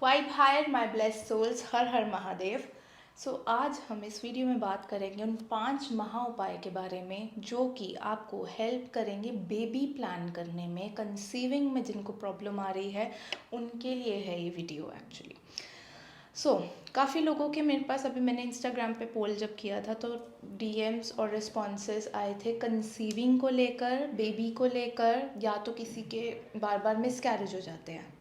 Vibe higher माई blessed souls, हर हर महादेव। आज हम इस वीडियो में बात करेंगे उन 5 महा उपाय के बारे में जो कि आपको हेल्प करेंगे बेबी प्लान करने में, कंसीविंग में जिनको प्रॉब्लम आ रही है उनके लिए है ये वीडियो एक्चुअली। काफ़ी लोगों के मेरे पास अभी मैंने इंस्टाग्राम पे पोल जब किया था तो डीएम्स और रिस्पॉन्सेस आए थे कंसीविंग को लेकर, बेबी को लेकर, या तो किसी के बार बार मिसकैरेज हो जाते हैं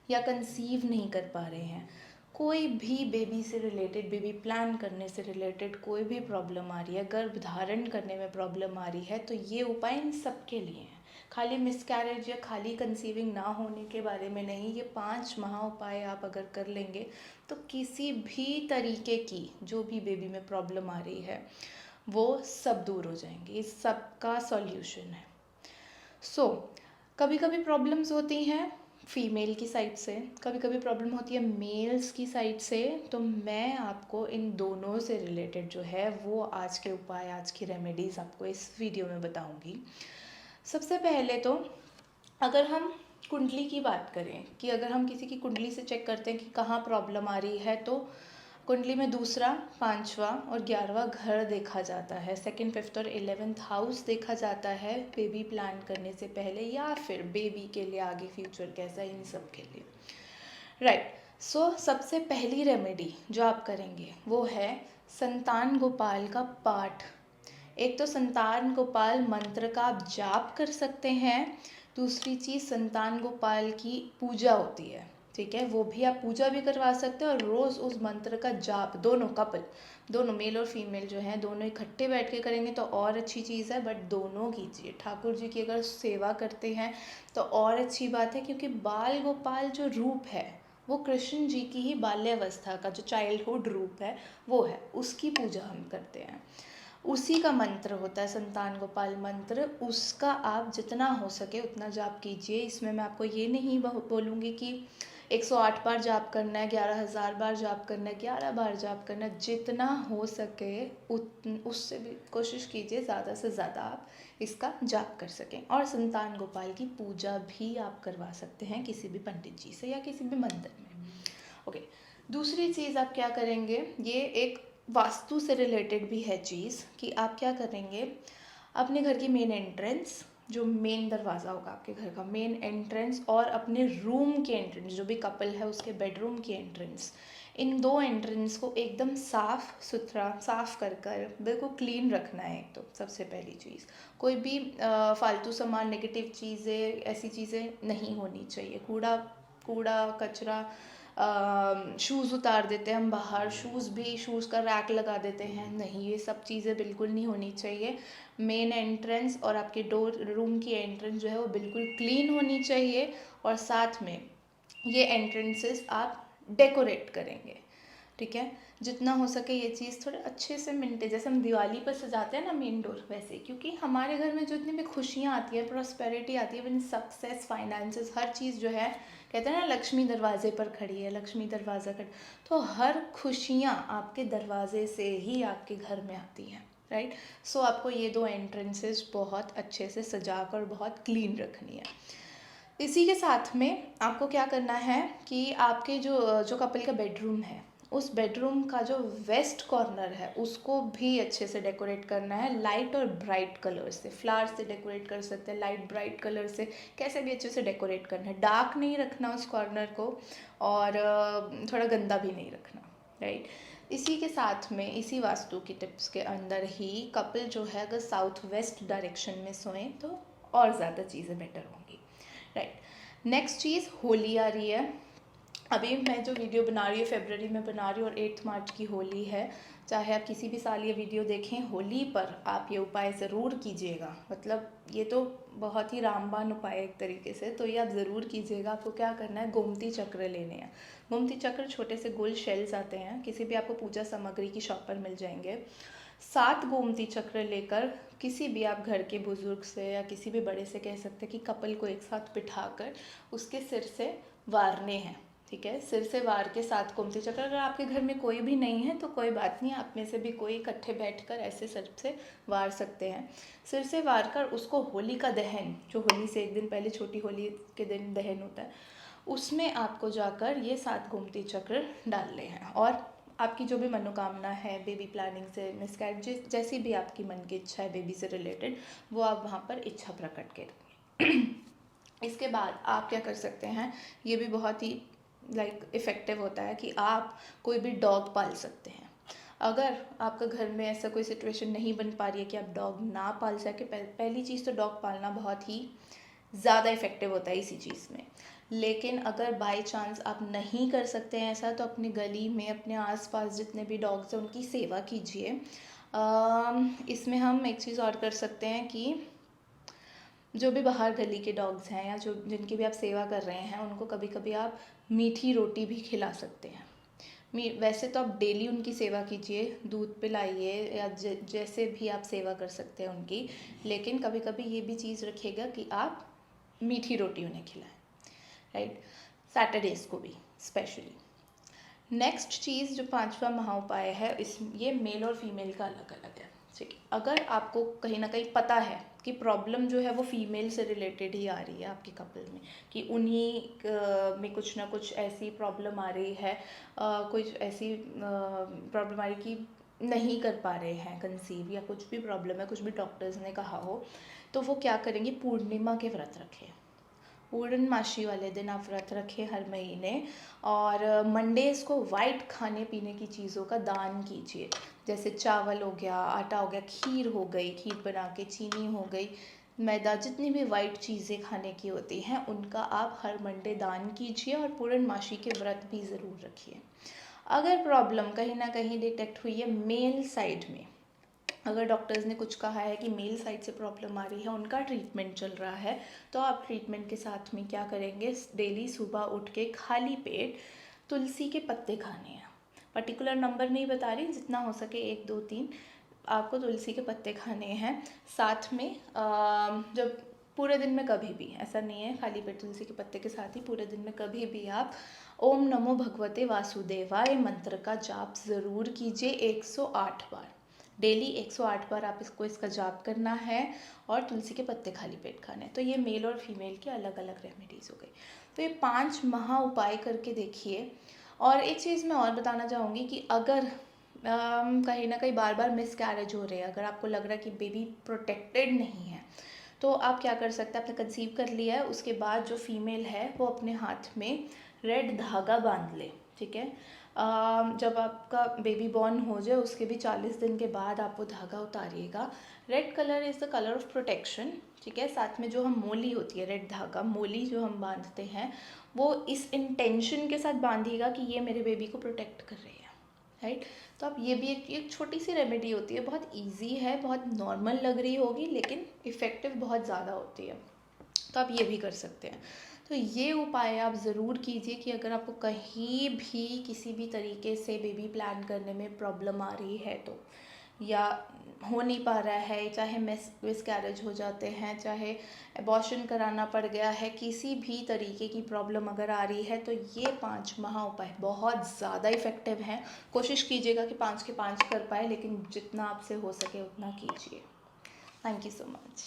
या कंसीव नहीं कर पा रहे हैं, कोई भी बेबी से रिलेटेड, बेबी प्लान करने से रिलेटेड कोई भी प्रॉब्लम आ रही है, गर्भ धारण करने में प्रॉब्लम आ रही है, तो ये उपाय इन सब के लिए हैं। खाली मिसकैरेज या खाली कंसीविंग ना होने के बारे में नहीं, ये 5 महा उपाय आप अगर कर लेंगे तो किसी भी तरीके की जो भी बेबी में प्रॉब्लम आ रही है वो सब दूर हो जाएंगे। इस सब का सॉल्यूशन है। कभी कभी प्रॉब्लम्स होती हैं फीमेल की साइड से, कभी कभी प्रॉब्लम होती है मेल्स की साइड से, तो मैं आपको इन दोनों से रिलेटेड जो है वो आज के उपाय, आज की रेमेडीज़ आपको इस वीडियो में बताऊंगी। सबसे पहले तो अगर हम कुंडली की बात करें कि अगर हम किसी की कुंडली से चेक करते हैं कि कहाँ प्रॉब्लम आ रही है, तो कुंडली में दूसरा, 5वां और 11वां घर देखा जाता है, 2nd, 5th और 11th हाउस देखा जाता है बेबी प्लान करने से पहले, या फिर बेबी के लिए आगे फ्यूचर कैसा है, इन सब के लिए। राइट। सबसे पहली रेमेडी जो आप करेंगे वो है संतान गोपाल का पाठ। एक तो संतान गोपाल मंत्र का आप जाप कर सकते हैं, दूसरी चीज़ संतान गोपाल की पूजा होती है, ठीक है, वो भी आप पूजा भी करवा सकते हैं और रोज़ उस मंत्र का जाप दोनों कपल, दोनों मेल और फीमेल जो हैं दोनों इकट्ठे बैठ के करेंगे तो और अच्छी चीज़ है, बट दोनों कीजिए। ठाकुर जी की अगर सेवा करते हैं तो और अच्छी बात है, क्योंकि बाल गोपाल जो रूप है वो कृष्ण जी की ही बाल्यावस्था का जो चाइल्डहुड रूप है वो है, उसकी पूजा हम करते हैं। उसी का मंत्र होता है संतान गोपाल मंत्र, उसका आप जितना हो सके उतना जाप कीजिए। इसमें मैं आपको ये नहीं बोलूँगी कि 108 बार जाप करना है, 11,000 बार जाप करना है, 11 बार जाप करना है, जितना हो सके उससे भी कोशिश कीजिए ज़्यादा से ज़्यादा आप इसका जाप कर सकें। और संतान गोपाल की पूजा भी आप करवा सकते हैं किसी भी पंडित जी से या किसी भी मंदिर में। ओके, दूसरी चीज़ आप क्या करेंगे, ये एक वास्तु से रिलेटेड भी है चीज़, कि आप क्या करेंगे, अपने घर की मेन एंट्रेंस, जो मेन दरवाज़ा होगा आपके घर का मेन एंट्रेंस, और अपने रूम के एंट्रेंस, जो भी कपल है उसके बेडरूम की एंट्रेंस, इन दो एंट्रेंस को एकदम साफ़ सुथरा, साफ़ कर कर बिल्कुल क्लीन रखना है। एक तो सबसे पहली चीज़, कोई भी फालतू सामान, नेगेटिव चीज़ें, ऐसी चीज़ें नहीं होनी चाहिए। कूड़ा कचरा, शूज़ उतार देते हैं हम बाहर, शूज़ का रैक लगा देते हैं, नहीं, ये सब चीज़ें बिल्कुल नहीं होनी चाहिए। मेन एंट्रेंस और आपके डोर, रूम की एंट्रेंस जो है वो बिल्कुल क्लीन होनी चाहिए, और साथ में ये एंट्रेंसेस आप डेकोरेट करेंगे, ठीक है, जितना हो सके ये चीज़ थोड़े अच्छे से मिनटे, जैसे हम दिवाली पर सजाते हैं ना मेन डोर, वैसे, क्योंकि हमारे घर में जो इतनी भी खुशियाँ आती है, प्रॉस्पेरिटी आती है, वन सक्सेस, फाइनेंसेस, हर चीज़ जो है, कहते हैं ना लक्ष्मी दरवाजे पर खड़ी है, लक्ष्मी दरवाज़ा खड़ी, तो हर खुशियाँ आपके दरवाजे से ही आपके घर में आती हैं। राइट। आपको ये दो एंट्रेंसेस बहुत अच्छे से सजा कर बहुत क्लीन रखनी है। इसी के साथ में आपको क्या करना है कि आपके जो कपल का बेडरूम है, उस बेडरूम का जो वेस्ट कॉर्नर है उसको भी अच्छे से डेकोरेट करना है, लाइट और ब्राइट कलर से, फ्लावर से डेकोरेट कर सकते हैं, लाइट ब्राइट कलर से, कैसे भी अच्छे से डेकोरेट करना है, डार्क नहीं रखना उस कॉर्नर को, और थोड़ा गंदा भी नहीं रखना। राइट। इसी के साथ में, इसी वास्तु की टिप्स के अंदर ही कपल जो है अगर साउथ वेस्ट डायरेक्शन में सोएं तो और ज़्यादा चीज़ें बेटर होंगी। राइट। नेक्स्ट चीज़, होली आ रही है। अभी मैं जो वीडियो बना रही हूँ फरवरी में बना रही हूँ, और 8 मार्च की होली है। चाहे आप किसी भी साल ये वीडियो देखें, होली पर आप ये उपाय ज़रूर कीजिएगा। मतलब ये तो बहुत ही रामबाण उपाय एक तरीके से, तो ये आप ज़रूर कीजिएगा। आपको क्या करना है, गोमती चक्र लेने हैं। गोमती चक्र छोटे से गोल शेल्स आते हैं, किसी भी आपको पूजा सामग्री की शॉप पर मिल जाएंगे। 7 गोमती चक्र लेकर किसी भी आप घर के बुजुर्ग से या किसी भी बड़े से कह सकते हैं कि कपल को एक साथ बिठाकर उसके सिर से वारने हैं, ठीक है, सिर से वार के 7 गोमती चक्र। अगर आपके घर में कोई भी नहीं है तो कोई बात नहीं, आप में से भी कोई इकट्ठे बैठकर ऐसे सिर से वार सकते हैं। सिर से वार कर उसको होली का दहन, जो होली से एक दिन पहले छोटी होली के दिन दहन होता है, उसमें आपको जाकर ये 7 गोमती चक्र डालने हैं और आपकी जो भी मनोकामना है बेबी प्लानिंग से, मिसकैरेज, जैसी भी आपकी मन की इच्छा है बेबी से रिलेटेड, वो आप वहाँ पर इच्छा प्रकट करेंगे। इसके बाद आप क्या कर सकते हैं, ये भी बहुत ही इफ़ेक्टिव होता है कि आप कोई भी डॉग पाल सकते हैं। अगर आपका घर में ऐसा कोई सिचुएशन नहीं बन पा रही है कि आप डॉग ना पाल सके, पहली चीज़ तो डॉग पालना बहुत ही ज़्यादा इफ़ेक्टिव होता है इसी चीज़ में। लेकिन अगर बाय चांस आप नहीं कर सकते हैं ऐसा, तो अपनी गली में अपने आसपास जितने भी डॉग्स हैं उनकी सेवा कीजिए। इसमें हम एक चीज़ और कर सकते हैं कि जो भी बाहर गली के डॉग्स हैं या जो जिनकी भी आप सेवा कर रहे हैं, उनको कभी कभी आप मीठी रोटी भी खिला सकते हैं। वैसे तो आप डेली उनकी सेवा कीजिए, दूध पिलाइए या जैसे भी आप सेवा कर सकते हैं उनकी, लेकिन कभी कभी ये भी चीज़ रखिएगा कि आप मीठी रोटी उन्हें खिलाएं, राइट, सैटरडेज़ को भी स्पेशली। नेक्स्ट चीज़ जो 5वां महाउपाय है, ये मेल और फीमेल का अलग अलग है, ठीक है। अगर आपको कहीं ना कहीं पता है कि प्रॉब्लम जो है वो फीमेल से रिलेटेड ही आ रही है आपके कपल में, कि उन्हीं में कुछ ना कुछ ऐसी प्रॉब्लम आ रही है, कुछ ऐसी प्रॉब्लम आ रही कि नहीं कर पा रहे हैं कंसीव, या कुछ भी प्रॉब्लम है, कुछ भी डॉक्टर्स ने कहा हो, तो वो क्या करेंगे, पूर्णिमा के व्रत रखें। पूर्णमासी वाले दिन आप व्रत रखें हर महीने, और मंडेज़ को वाइट खाने पीने की चीज़ों का दान कीजिए, जैसे चावल हो गया, आटा हो गया, खीर हो गई, खीर बना के, चीनी हो गई, मैदा, जितनी भी वाइट चीज़ें खाने की होती हैं उनका आप हर मंडे दान कीजिए, और पूर्णमासी के व्रत भी ज़रूर रखिए। अगर प्रॉब्लम कहीं ना कहीं डिटेक्ट हुई है मेल साइड में, अगर डॉक्टर्स ने कुछ कहा है कि मेल साइड से प्रॉब्लम आ रही है, उनका ट्रीटमेंट चल रहा है, तो आप ट्रीटमेंट के साथ में क्या करेंगे, डेली सुबह उठ के खाली पेट तुलसी के पत्ते खाने हैं। पर्टिकुलर नंबर नहीं बता रही, जितना हो सके 1 2 3 आपको तुलसी के पत्ते खाने हैं। साथ में जब पूरे दिन में कभी भी, ऐसा नहीं है खाली पेट तुलसी के पत्ते के साथ ही, पूरे दिन में कभी भी आप ओम नमो भगवते वासुदेवाय मंत्र का जाप ज़रूर कीजिए 108 बार। डेली 108 बार आप इसका जाप करना है, और तुलसी के पत्ते खाली पेट खाने हैं। तो ये मेल और फीमेल के अलग अलग रेमेडीज़ हो गई। तो ये 5 महा उपाय करके देखिए। और एक चीज़ मैं और बताना चाहूँगी कि अगर कहीं ना कहीं बार बार मिसकैरेज हो रहे हैं, अगर आपको लग रहा है कि बेबी प्रोटेक्टेड नहीं है, तो आप क्या कर सकते हैं, आपने कंसीव कर लिया है, उसके बाद जो फीमेल है वो अपने हाथ में रेड धागा बांध ले, ठीक है। जब आपका बेबी बॉर्न हो जाए उसके भी 40 दिन के बाद आप वो धागा उतारिएगा। Red colour is the colour of protection, ठीक है। साथ में जो हम मोली होती है, रेड धागा मोली जो हम बांधते हैं, वो इस इंटेंशन के साथ बांधिएगा कि ये मेरे बेबी को प्रोटेक्ट कर रही है, राइट। तो आप ये भी एक छोटी सी रेमेडी होती है, बहुत इजी है, बहुत नॉर्मल लग रही होगी, लेकिन इफ़ेक्टिव बहुत ज़्यादा होती है, तो आप ये भी कर सकते हैं। तो ये उपाय आप ज़रूर कीजिए कि अगर आपको कहीं भी किसी भी तरीके से बेबी प्लान करने में प्रॉब्लम आ रही है, तो या हो नहीं पा रहा है, चाहे मिसकैरेज हो जाते हैं, चाहे अबॉर्शन कराना पड़ गया है, किसी भी तरीके की प्रॉब्लम अगर आ रही है, तो ये 5 महा उपाय बहुत ज़्यादा इफ़ेक्टिव हैं। कोशिश कीजिएगा कि 5 के 5 कर पाए, लेकिन जितना आपसे हो सके उतना कीजिए। Thank you so much.